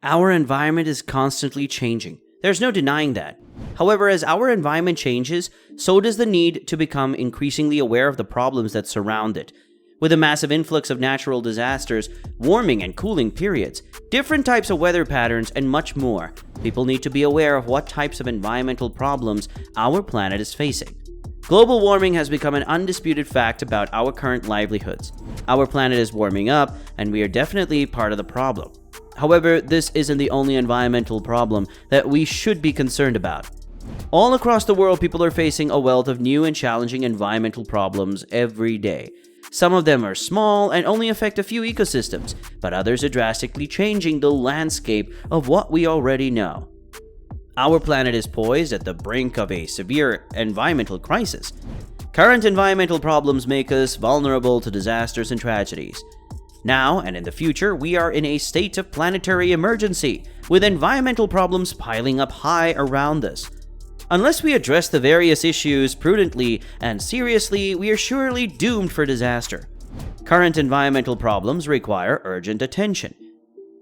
Our environment is constantly changing. There's no denying that. However, as our environment changes, so does the need to become increasingly aware of the problems that surround it. With a massive influx of natural disasters, warming and cooling periods, different types of weather patterns, and much more, people need to be aware of what types of environmental problems our planet is facing. Global warming has become an undisputed fact about our current livelihoods. Our planet is warming up, and we are definitely part of the problem. However, this isn't the only environmental problem that we should be concerned about. All across the world, people are facing a wealth of new and challenging environmental problems every day. Some of them are small and only affect a few ecosystems, but others are drastically changing the landscape of what we already know. Our planet is poised at the brink of a severe environmental crisis. Current environmental problems make us vulnerable to disasters and tragedies. Now and in the future, we are in a state of planetary emergency, with environmental problems piling up high around us. Unless we address the various issues prudently and seriously, we are surely doomed for disaster. Current environmental problems require urgent attention.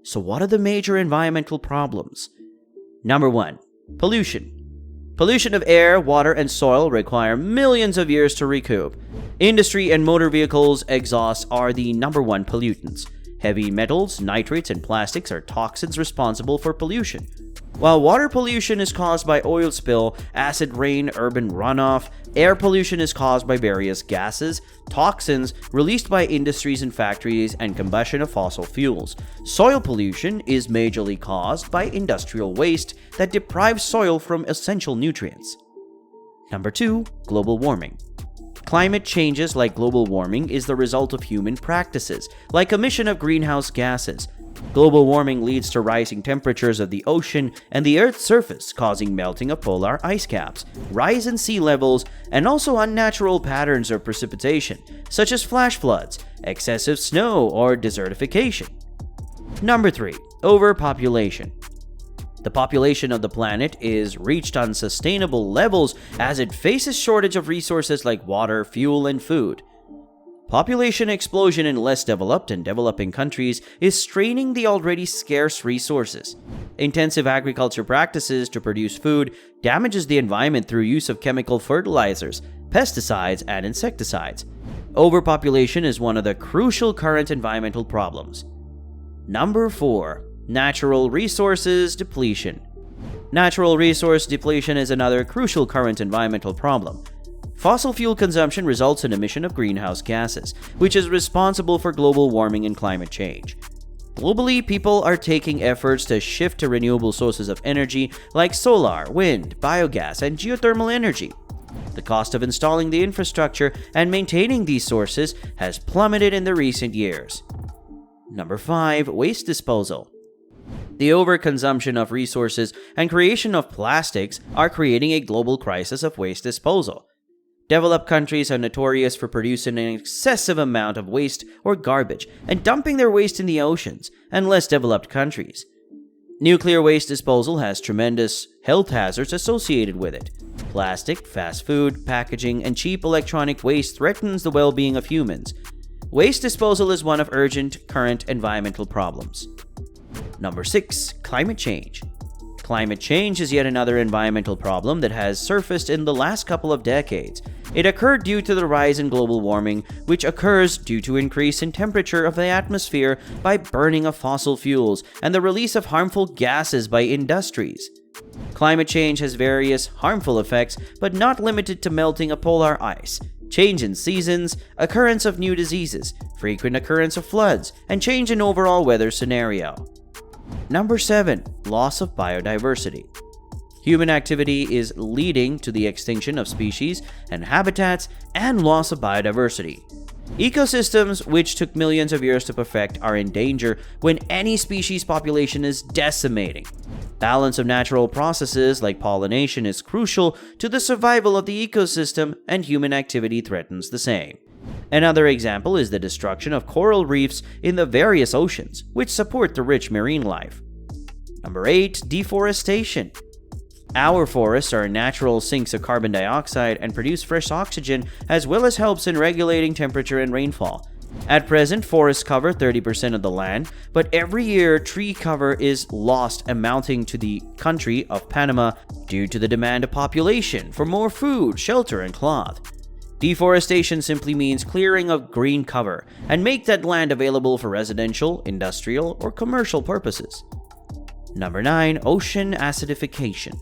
So what are the major environmental problems? Number 1. Pollution. Pollution of air, water, and soil require millions of years to recoup. Industry and motor vehicles exhausts are the number one pollutants. Heavy metals, nitrates, and plastics are toxins responsible for pollution. While water pollution is caused by oil spill, acid rain, urban runoff, air pollution is caused by various gases, toxins released by industries and factories, and combustion of fossil fuels. Soil pollution is majorly caused by industrial waste that deprives soil from essential nutrients. Number 2. Global warming. Climate changes like global warming is the result of human practices, like emission of greenhouse gases. Global warming leads to rising temperatures of the ocean and the Earth's surface, causing melting of polar ice caps, rise in sea levels, and also unnatural patterns of precipitation, such as flash floods, excessive snow, or desertification. Number 3. Overpopulation. The population of the planet is reached unsustainable levels as it faces shortage of resources like water, fuel, and food. Population explosion in less developed and developing countries is straining the already scarce resources. Intensive agriculture practices to produce food damages the environment through use of chemical fertilizers, pesticides, and insecticides. Overpopulation is one of the crucial current environmental problems. Number 4. Natural resources depletion. Natural resource depletion is another crucial current environmental problem. Fossil fuel consumption results in emission of greenhouse gases, which is responsible for global warming and climate change. Globally, people are taking efforts to shift to renewable sources of energy like solar, wind, biogas, and geothermal energy. The cost of installing the infrastructure and maintaining these sources has plummeted in the recent years. Number 5. Waste disposal. The overconsumption of resources and creation of plastics are creating a global crisis of waste disposal. Developed countries are notorious for producing an excessive amount of waste or garbage and dumping their waste in the oceans, and less developed countries. Nuclear waste disposal has tremendous health hazards associated with it. Plastic, fast food, packaging, and cheap electronic waste threatens the well-being of humans. Waste disposal is one of urgent current environmental problems. Number 6. Climate change. Climate change is yet another environmental problem that has surfaced in the last couple of decades. It occurred due to the rise in global warming, which occurs due to increase in temperature of the atmosphere by burning of fossil fuels and the release of harmful gases by industries. Climate change has various harmful effects, but not limited to melting of polar ice, change in seasons, occurrence of new diseases, frequent occurrence of floods, and change in overall weather scenario. Number 7. Loss of biodiversity. Human activity is leading to the extinction of species and habitats and loss of biodiversity. Ecosystems, which took millions of years to perfect, are in danger when any species population is decimating. Balance of natural processes like pollination is crucial to the survival of the ecosystem, and human activity threatens the same. Another example is the destruction of coral reefs in the various oceans, which support the rich marine life. Number 8. Deforestation. Our forests are natural sinks of carbon dioxide and produce fresh oxygen, as well as helps in regulating temperature and rainfall. At present, forests cover 30% of the land, but every year tree cover is lost, amounting to the country of Panama due to the demand of population for more food, shelter, and cloth. Deforestation simply means clearing of green cover and make that land available for residential, industrial, or commercial purposes. Number 9. Ocean acidification.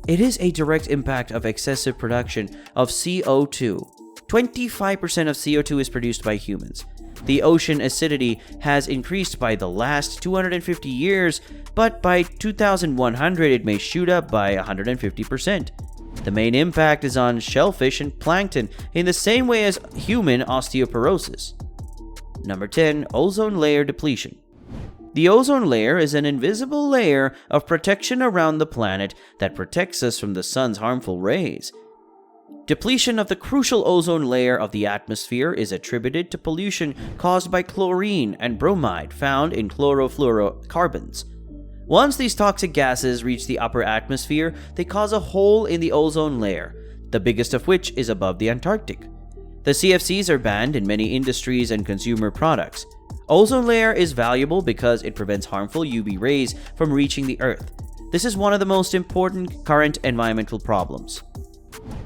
It is a direct impact of excessive production of CO2. 25% of CO2 is produced by humans. The ocean acidity has increased by the last 250 years, but by 2100 it may shoot up by 150%. The main impact is on shellfish and plankton in the same way as human osteoporosis. Number 10. Ozone layer depletion. The ozone layer is an invisible layer of protection around the planet that protects us from the sun's harmful rays. Depletion of the crucial ozone layer of the atmosphere is attributed to pollution caused by chlorine and bromide found in chlorofluorocarbons. Once these toxic gases reach the upper atmosphere, they cause a hole in the ozone layer, the biggest of which is above the Antarctic. The CFCs are banned in many industries and consumer products. Ozone layer is valuable because it prevents harmful UV rays from reaching the Earth. This is one of the most important current environmental problems.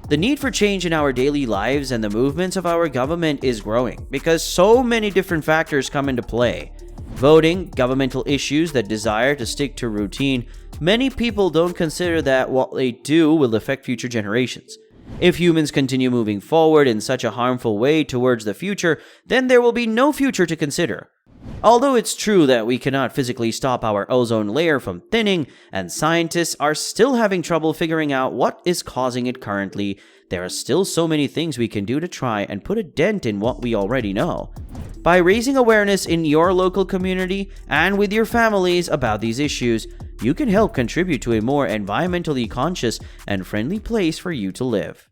The need for change in our daily lives and the movements of our government is growing because so many different factors come into play. Voting, governmental issues that desire to stick to routine. Many people don't consider that what they do will affect future generations. If humans continue moving forward in such a harmful way towards the future, then there will be no future to consider. Although it's true that we cannot physically stop our ozone layer from thinning, and scientists are still having trouble figuring out what is causing it currently, there are still so many things we can do to try and put a dent in what we already know. By raising awareness in your local community and with your families about these issues, you can help contribute to a more environmentally conscious and friendly place for you to live.